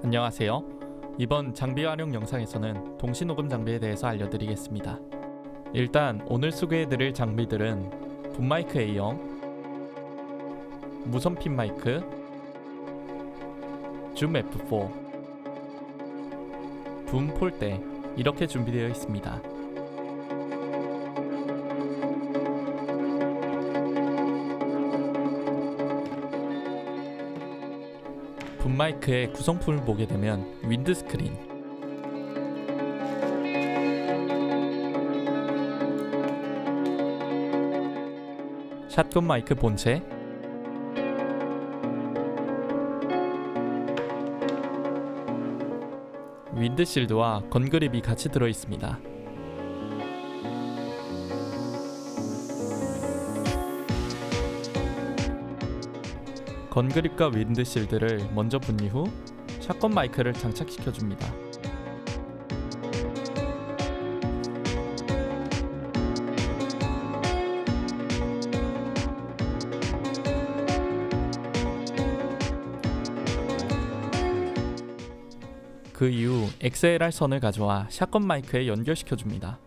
안녕하세요. 이번 장비 활용 영상에서는 동시녹음 장비에 대해서 알려드리겠습니다. 일단 오늘 소개해드릴 장비들은 붐마이크 A형, 무선 핀 마이크, 줌 F4, 붐 폴대 이렇게 준비되어 있습니다. 붐마이크의 구성품을 보게 되면 윈드스크린, 샷건 마이크 본체, 윈드실드와 건그립이 같이 들어있습니다. 건그립과 윈드실드를 먼저 분리 후 샷건 마이크를 장착시켜줍니다. 그 이후 XLR 선을 가져와 샷건 마이크에 연결시켜줍니다.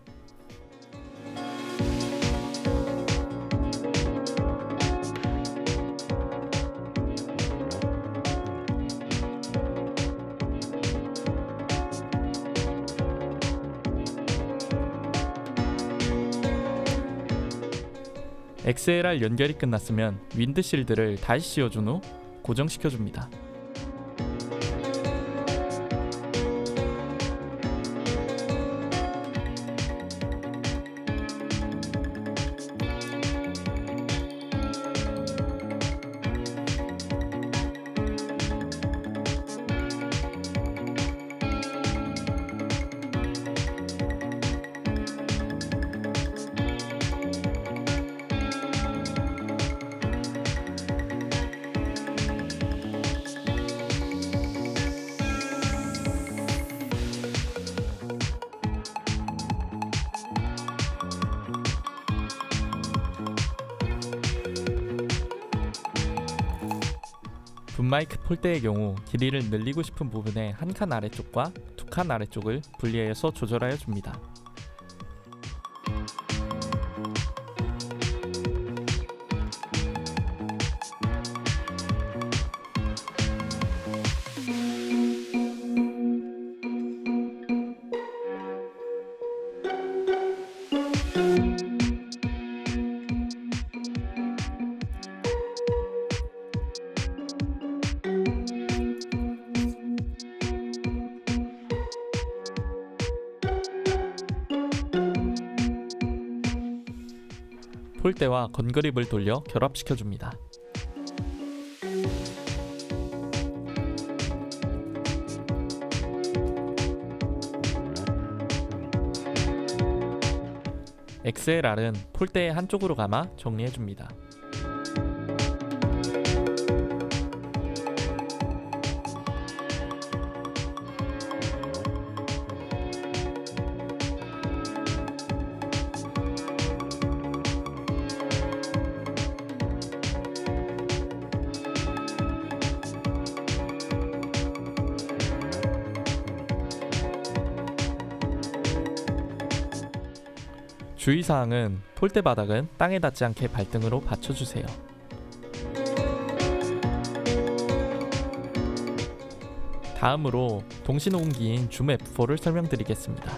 XLR 연결이 끝났으면 윈드실드를 다시 씌워준 후 고정시켜줍니다. 붐마이크 폴대의 경우 길이를 늘리고 싶은 부분의 한 칸 아래쪽과 두 칸 아래쪽을 분리해서 조절하여 줍니다. 폴대와 건그립을 돌려 결합시켜줍니다. XLR은 폴대의 한쪽으로 감아 정리해줍니다. 주의사항은 폴대 바닥은 땅에 닿지 않게 발등으로 받쳐주세요. 다음으로 동시녹음기인 줌 F4를 설명드리겠습니다.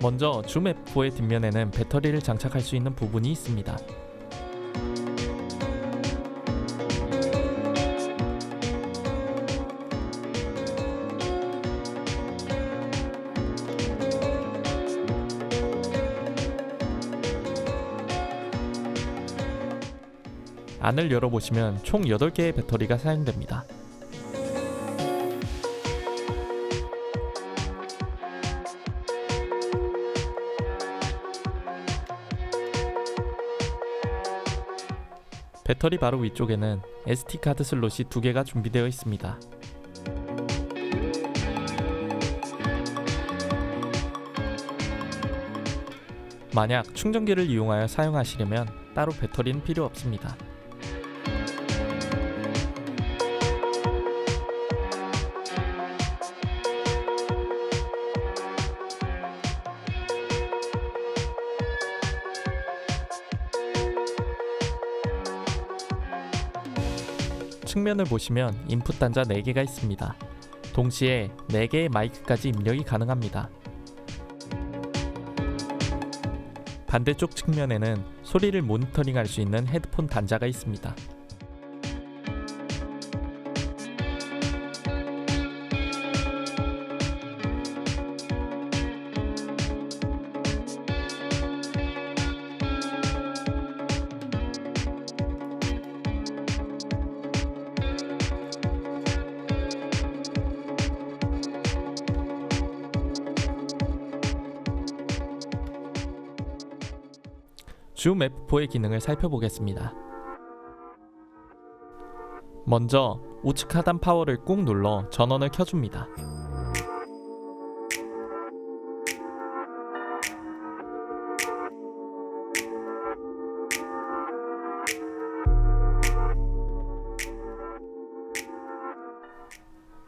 먼저 줌 F4의 뒷면에는 배터리를 장착할 수 있는 부분이 있습니다. 안을 열어보시면 총 8개의 배터리가 사용됩니다. 배터리 바로 위쪽에는 SD카드 슬롯이 2개가 준비되어 있습니다. 만약 충전기를 이용하여 사용하시려면 따로 배터리는 필요 없습니다. 측면을 보시면 인풋 단자 4개가 있습니다. 동시에 4개의 마이크까지 입력이 가능합니다. 반대쪽 측면에는 소리를 모니터링할 수 있는 헤드폰 단자가 있습니다. 줌 F4의 기능을 살펴보겠습니다. 먼저 우측 하단 파워를 꾹 눌러 전원을 켜줍니다.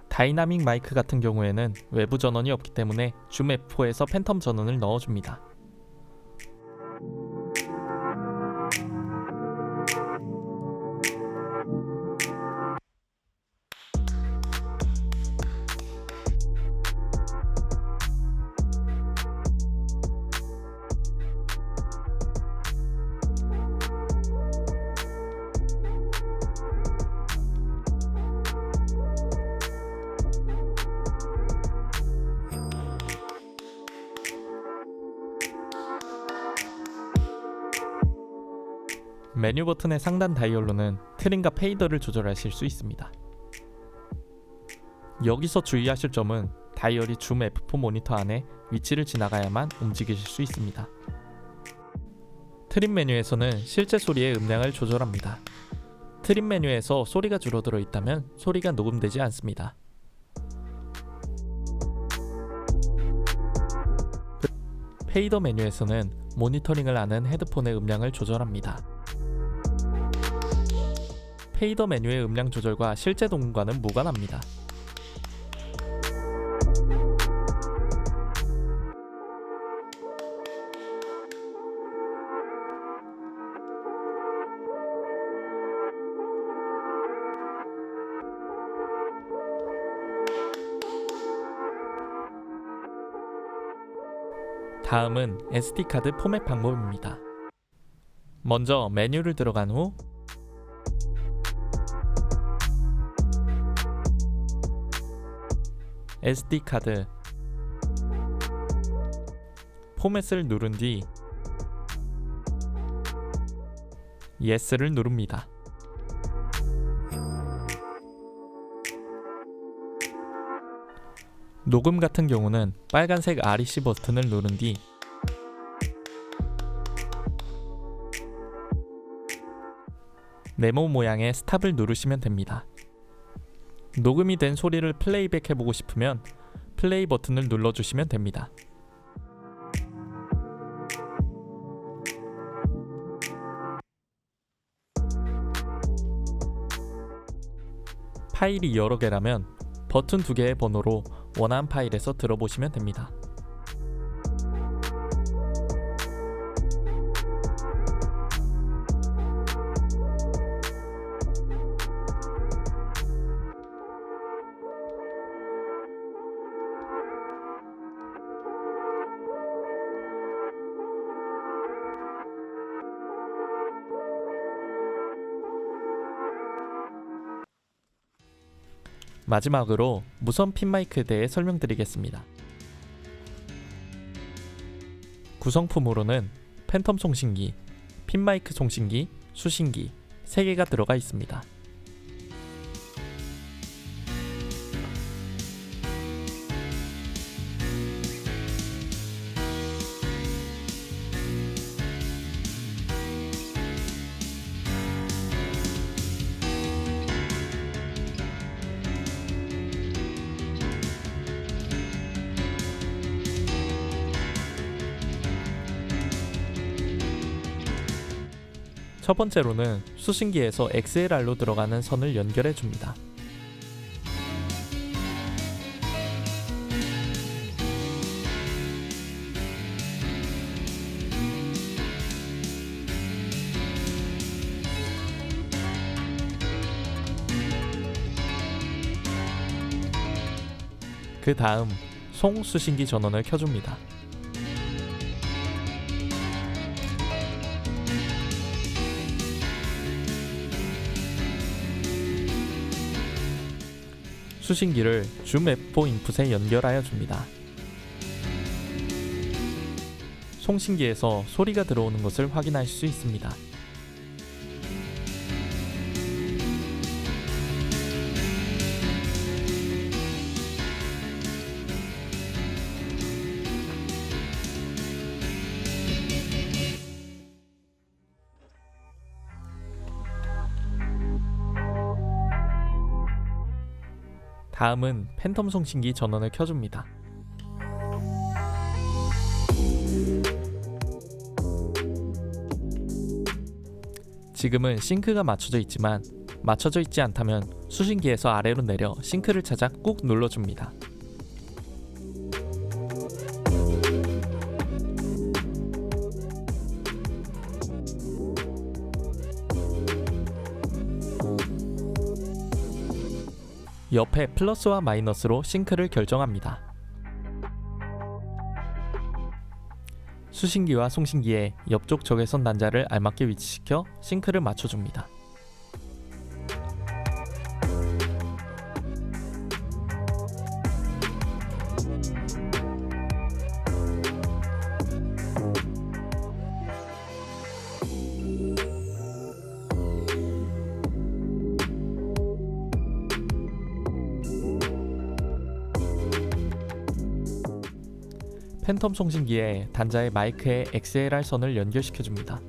다이나믹 마이크 같은 경우에는 외부 전원이 없기 때문에 줌 F4에서 팬텀 전원을 넣어줍니다. 메뉴 버튼의 상단 다이얼로는 트림과 페이더를 조절하실 수 있습니다. 여기서 주의하실 점은 다이얼이 줌 F4 모니터 안에 위치를 지나가야만 움직이실 수 있습니다. 트림 메뉴에서는 실제 소리의 음량을 조절합니다. 트림 메뉴에서 소리가 줄어들어 있다면 소리가 녹음되지 않습니다. 페이더 메뉴에서는 모니터링을 하는 헤드폰의 음량을 조절합니다. 페이더 메뉴의 음량 조절과 실제 녹음과는 무관합니다. 다음은 SD카드 포맷 방법입니다. 먼저 메뉴를 들어간 후 SD카드 포맷을 누른 뒤 Yes를 누릅니다. 녹음 같은 경우는 빨간색 REC 버튼을 누른 뒤 네모 모양의 스탑을 누르시면 됩니다. 녹음이 된 소리를 플레이백 해보고 싶으면 플레이 버튼을 눌러주시면 됩니다. 파일이 여러 개라면 버튼 2개의 번호로 원하는 파일에서 들어보시면 됩니다. 마지막으로 무선 핀 마이크에 대해 설명드리겠습니다. 구성품으로는 팬텀 송신기, 핀 마이크 송신기, 수신기 3개가 들어가 있습니다. 첫 번째로는 수신기에서 XLR로 들어가는 선을 연결해 줍니다. 그 다음 송수신기 전원을 켜줍니다. 수신기를 줌 F4 인풋에 연결하여 줍니다. 송신기에서 소리가 들어오는 것을 확인할 수 있습니다. 다음은 팬텀 송신기 전원을 켜줍니다. 지금은 싱크가 맞춰져 있지만 맞춰져 있지 않다면 수신기에서 아래로 내려 싱크를 찾아 꾹 눌러줍니다. 옆에 플러스와 마이너스로 싱크를 결정합니다. 수신기와 송신기의 옆쪽 적외선 단자를 알맞게 위치시켜 싱크를 맞춰줍니다. 팬텀 송신기에 단자의 마이크에 XLR 선을 연결시켜줍니다.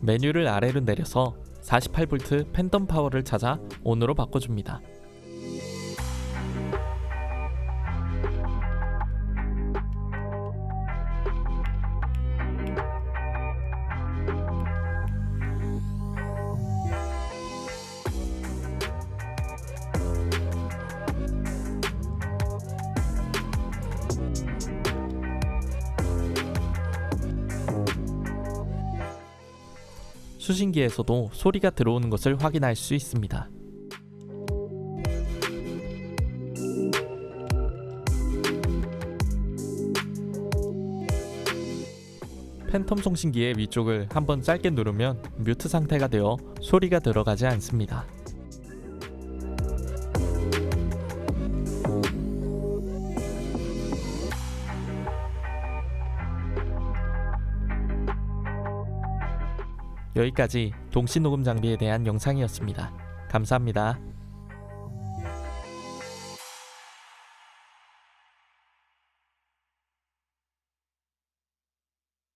메뉴를 아래로 내려서 48V 팬텀 파워를 찾아 ON으로 바꿔줍니다. 수신기에서도 소리가 들어오는 것을 확인할 수 있습니다. 팬텀 송신기의 위쪽을 한번 짧게 누르면 뮤트 상태가 되어 소리가 들어가지 않습니다. 여기까지 동시 녹음 장비에 대한 영상이었습니다. 감사합니다.